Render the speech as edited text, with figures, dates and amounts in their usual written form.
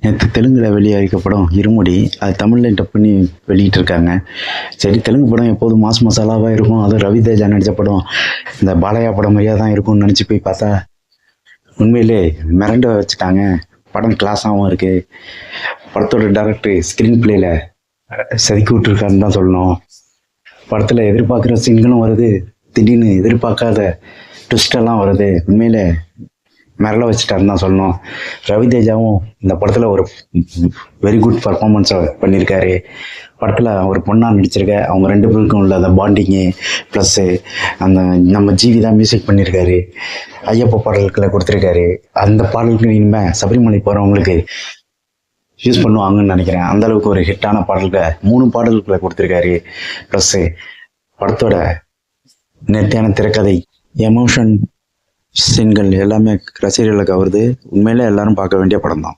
நேற்று தெலுங்கில் வெளியாகிற படம் இருமுடி. அது தமிழில் டப் பண்ணி வெளியிட்டிருக்காங்க. சரி, தெலுங்கு படம் எப்போதும் மாஸ் மசாலாவாக இருக்கும். அதுவும் ரவி தேஜா நடித்த படம் இந்த பாலையா படம் மாதிரியாக தான் இருக்கும்னு நினச்சி போய் பார்த்தா உண்மையிலே மிரண்ட வச்சுட்டாங்க. படம் கிளாஸாகவும் இருக்குது. படத்தோட டைரக்டர் ஸ்க்ரீன் பிளேயில் செதுக்கி விட்டுருக்காருன்னு தான் சொல்லணும். படத்தில் எதிர்பார்க்குற சீன்களும் வருது, திடீர்னு எதிர்பார்க்காத ட்விஸ்டெல்லாம் வருது. உண்மையிலே மிரள வச்சுட்டாருன்னு தான் சொல்லணும். ரவி தேஜாவும் இந்த படத்தில் ஒரு வெரி குட் பர்ஃபார்மன்ஸை பண்ணியிருக்காரு. படத்தில் ஒரு பொண்ணாக நடிச்சிருக்க அவங்க ரெண்டு பேருக்கும் உள்ள அந்த பாண்டிங்கு ப்ளஸ்ஸு அந்த நம்ம ஜிவி தான் மியூசிக் பண்ணியிருக்காரு. ஐயப்ப பாடல்களை கொடுத்துருக்காரு. அந்த பாடலுக்கு இனிமேல் சபரிமலை போகிறவங்களுக்கு யூஸ் பண்ணுவாங்கன்னு நினைக்கிறேன். அந்தளவுக்கு ஒரு ஹிட்டான பாடல்களை 3 பாடல்களை கொடுத்துருக்காரு. ப்ளஸ்ஸு படத்தோட நேர்த்தியான திரைக்கதை, எமோஷன் சீன்கள் எல்லாமே ரசிகர்களை கவருது. உண்மையிலே எல்லாரும் பார்க்க வேண்டிய படம் தான்.